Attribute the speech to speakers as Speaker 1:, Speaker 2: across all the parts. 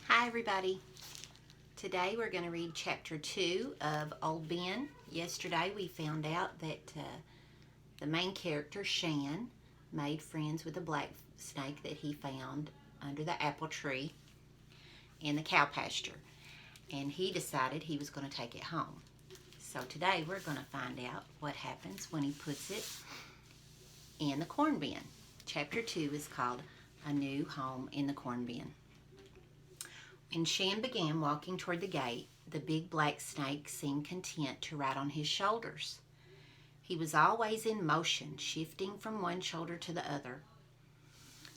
Speaker 1: Hi everybody. Today we're going to read chapter 2 of Old Ben. Yesterday we found out that the main character, Shan, made friends with a black snake that he found under the apple tree in the cow pasture. And he decided he was going to take it home. So today we're going to find out what happens when he puts it in the corn bin. Chapter 2 is called A New Home in the Corn Bin. When Shan began walking toward the gate, the big black snake seemed content to ride on his shoulders. He was always in motion, shifting from one shoulder to the other.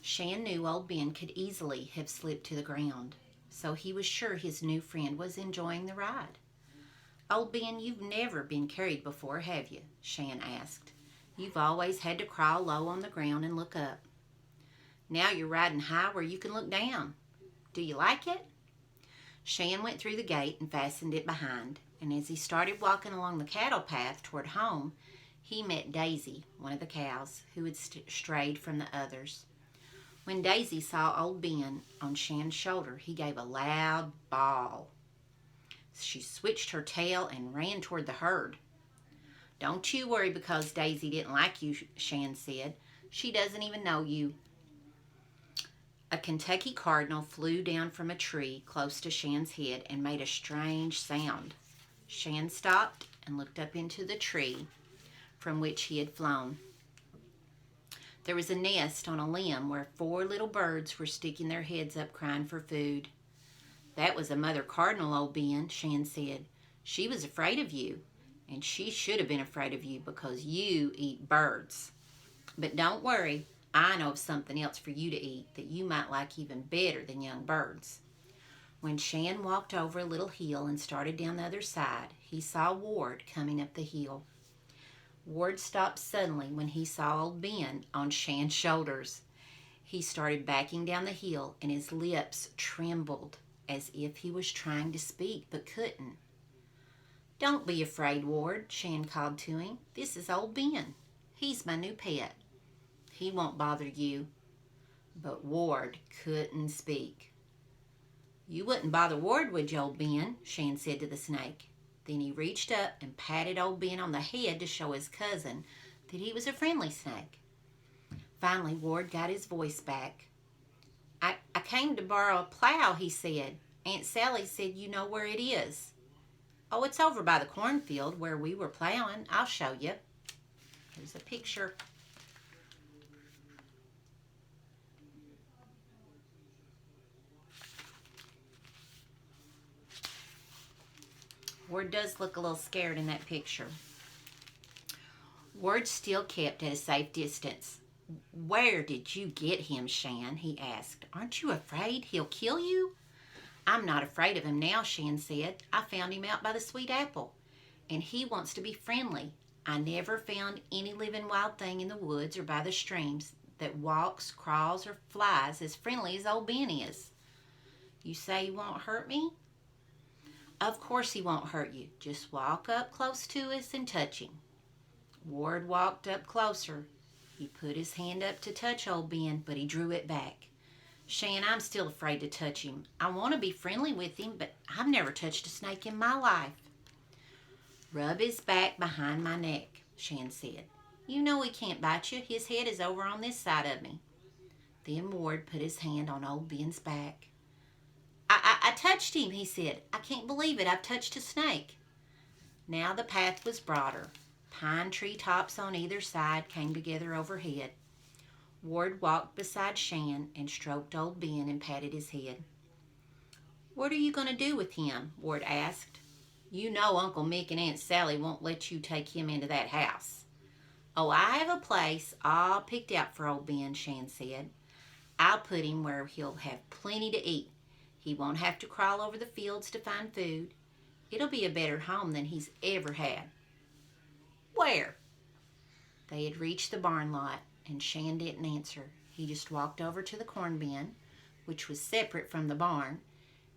Speaker 1: Shan knew old Ben could easily have slipped to the ground, so he was sure his new friend was enjoying the ride. "Old Ben, you've never been carried before, have you?" Shan asked. "You've always had to crawl low on the ground and look up. Now you're riding high where you can look down. Do you like it?" Shan went through the gate and fastened it behind, and as he started walking along the cattle path toward home, he met Daisy, one of the cows, who had strayed from the others. When Daisy saw old Ben on Shan's shoulder, he gave a loud bawl. She switched her tail and ran toward the herd. "Don't you worry because Daisy didn't like you," Shan said. "She doesn't even know you." A Kentucky cardinal flew down from a tree close to Shan's head and made a strange sound. Shan stopped and looked up into the tree from which he had flown. There was a nest on a limb where 4 little birds were sticking their heads up crying for food. "That was a mother cardinal, old Ben," Shan said. "She was afraid of you, and she should have been afraid of you because you eat birds. But don't worry. I know of something else for you to eat that you might like even better than young birds." When Shan walked over a little hill and started down the other side, he saw Ward coming up the hill. Ward stopped suddenly when he saw old Ben on Shan's shoulders. He started backing down the hill and his lips trembled as if he was trying to speak but couldn't. "Don't be afraid, Ward," Shan called to him. "This is old Ben. He's my new pet. He won't bother you." But Ward couldn't speak. "You wouldn't bother Ward, would you, old Ben?" Shan said to the snake. Then he reached up and patted old Ben on the head to show his cousin that he was a friendly snake. Finally, Ward got his voice back. I came to borrow a plow," he said. "Aunt Sally said you know where it is." "Oh, it's over by the cornfield where we were plowing. I'll show you." Here's a picture. Ward does look a little scared in that picture. Ward still kept at a safe distance. "Where did you get him, Shan?" he asked. "Aren't you afraid he'll kill you?" "I'm not afraid of him now," Shan said. "I found him out by the sweet apple, and he wants to be friendly. I never found any living wild thing in the woods or by the streams that walks, crawls, or flies as friendly as old Ben is." "You say he won't hurt me?" "Of course he won't hurt you. Just walk up close to us and touch him." Ward walked up closer. He put his hand up to touch old Ben, but he drew it back. "Shan, I'm still afraid to touch him. I want to be friendly with him, but I've never touched a snake in my life." "Rub his back behind my neck," Shan said. "You know he can't bite you. His head is over on this side of me." Then Ward put his hand on old Ben's back. I touched him," he said. "I can't believe it. I've touched a snake." Now the path was broader. Pine tree tops on either side came together overhead. Ward walked beside Shan and stroked old Ben and patted his head. "What are you going to do with him?" Ward asked. "You know Uncle Mick and Aunt Sally won't let you take him into that house." "Oh, I have a place all picked out for old Ben," Shan said. "I'll put him where he'll have plenty to eat. He won't have to crawl over the fields to find food. It'll be a better home than he's ever had." "Where?" They had reached the barn lot, and Shan didn't answer. He just walked over to the corn bin, which was separate from the barn.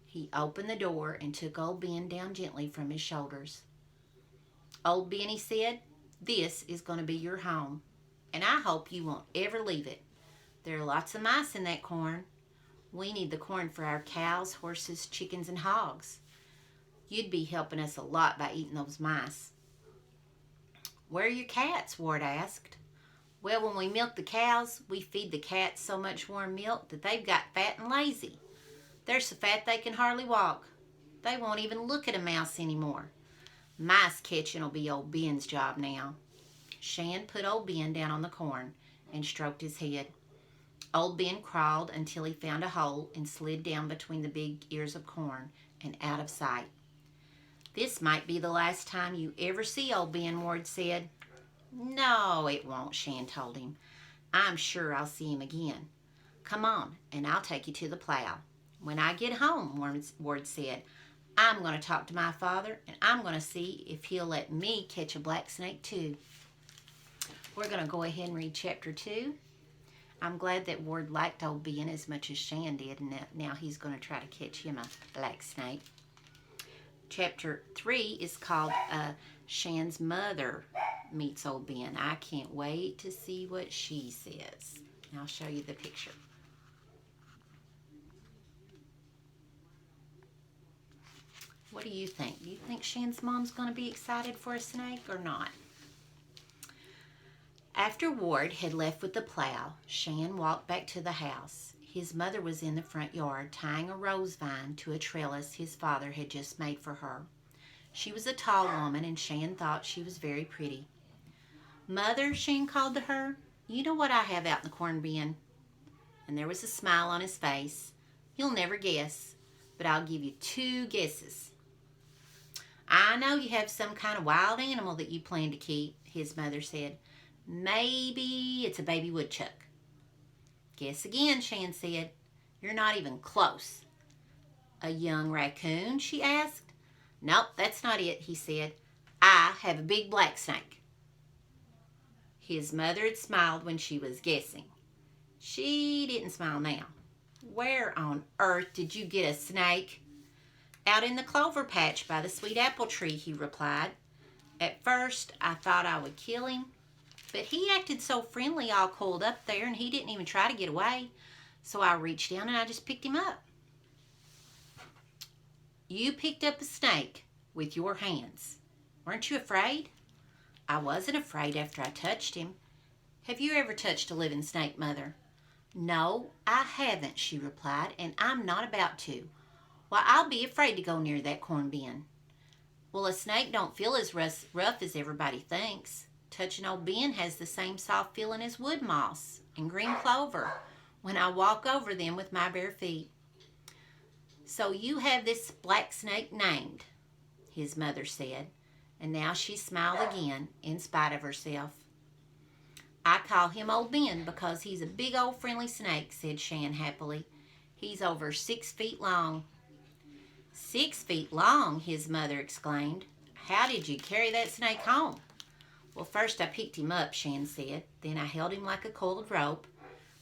Speaker 1: He opened the door and took old Ben down gently from his shoulders. "Old Ben," he said, "this is going to be your home, and I hope you won't ever leave it. There are lots of mice in that corn. We need the corn for our cows, horses, chickens, and hogs. You'd be helping us a lot by eating those mice." "Where are your cats?" Ward asked. "Well, when we milk the cows, we feed the cats so much warm milk that they've got fat and lazy. They're so fat they can hardly walk. They won't even look at a mouse anymore. Mice catching will be old Ben's job now." Shan put old Ben down on the corn and stroked his head. Old Ben crawled until he found a hole and slid down between the big ears of corn and out of sight. "This might be the last time you ever see old Ben," Ward said. "No, it won't," Shan told him. "I'm sure I'll see him again. Come on, and I'll take you to the plow. When I get home," Ward said, "I'm going to talk to my father, and I'm going to see if he'll let me catch a black snake too." We're going to go ahead and read chapter 2. I'm glad that Ward liked old Ben as much as Shan did, and now he's going to try to catch him a black snake. Chapter 3 is called Shan's Mother Meets Old Ben. I can't wait to see what she says. And I'll show you the picture. What do you think? Do you think Shan's mom's going to be excited for a snake or not? After Ward had left with the plow, Shan walked back to the house. His mother was in the front yard tying a rose vine to a trellis his father had just made for her. She was a tall woman, and Shan thought she was very pretty. "Mother," Shan called to her, "you know what I have out in the corn bin?" And there was a smile on his face. "You'll never guess, but I'll give you 2 guesses." "I know you have some kind of wild animal that you plan to keep," his mother said. "Maybe it's a baby woodchuck." "Guess again," Shan said. "You're not even close." "A young raccoon?" she asked. "Nope, that's not it," he said. "I have a big black snake." His mother had smiled when she was guessing. She didn't smile now. "Where on earth did you get a snake?" "Out in the clover patch by the sweet apple tree," he replied. "At first, I thought I would kill him, but he acted so friendly all coiled up there, and he didn't even try to get away. So I reached down and I just picked him up." "You picked up a snake with your hands. Weren't you afraid?" "I wasn't afraid after I touched him." "Have you ever touched a living snake, Mother?" "No, I haven't," she replied, "and I'm not about to. Why, I'll be afraid to go near that corn bin." "Well, a snake don't feel as rough as everybody thinks. Touching old Ben has the same soft feeling as wood moss and green clover when I walk over them with my bare feet." "So you have this black snake named," his mother said, and now she smiled again in spite of herself. "I call him Old Ben because he's a big old friendly snake," said Shan happily. "He's over 6 feet long." "6 feet long!" his mother exclaimed. "How did you carry that snake home?" "Well, first I picked him up," Shan said. "Then I held him like a coiled rope.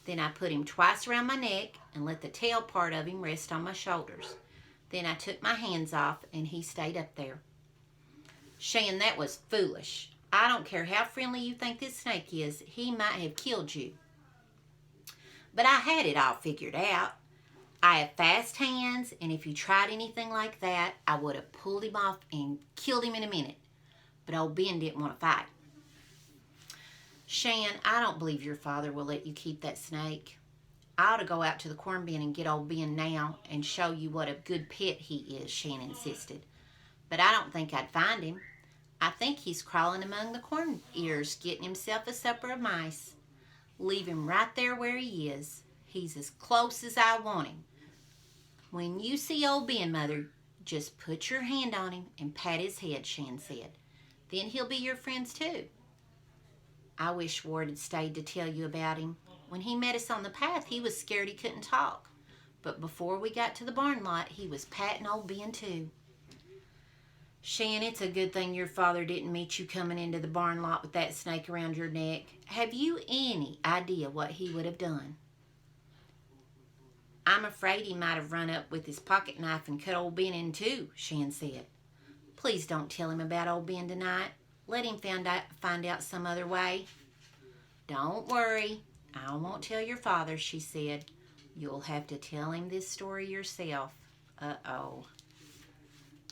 Speaker 1: Then I put him twice around my neck and let the tail part of him rest on my shoulders. Then I took my hands off and he stayed up there." "Shan, that was foolish. I don't care how friendly you think this snake is, he might have killed you." "But I had it all figured out. I have fast hands, and if you tried anything like that, I would have pulled him off and killed him in a minute. But old Ben didn't want to fight." "Shan, I don't believe your father will let you keep that snake. I ought to go out to the corn bin and get old Ben now and show you what a good pet he is," Shan insisted. "But I don't think I'd find him. I think he's crawling among the corn ears getting himself a supper of mice. Leave him right there where he is. He's as close as I want him. When you see old Ben, Mother, just put your hand on him and pat his head," Shan said. "Then he'll be your friends too." "I wish Ward had stayed to tell you about him. When he met us on the path, he was scared he couldn't talk. But before we got to the barn lot, he was patting old Ben too." "Shan, it's a good thing your father didn't meet you coming into the barn lot with that snake around your neck. Have you any idea what he would have done?" "I'm afraid he might have run up with his pocket knife and cut old Ben in two," Shan said. "Please don't tell him about old Ben tonight. Let him find out some other way." "Don't worry. I won't tell your father," she said. You'll have to tell him this story yourself. Uh-oh.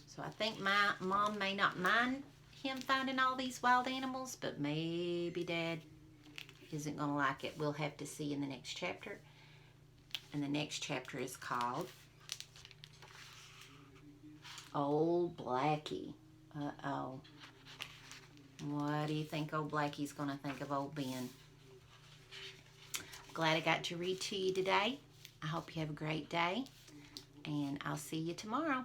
Speaker 1: So I think my mom may not mind him finding all these wild animals, but maybe Dad isn't going to like it. We'll have to see in the next chapter. And the next chapter is called Old Blackie. Uh-oh. What do you think old Blackie's going to think of old Ben? Glad I got to read to you today. I hope you have a great day, and I'll see you tomorrow.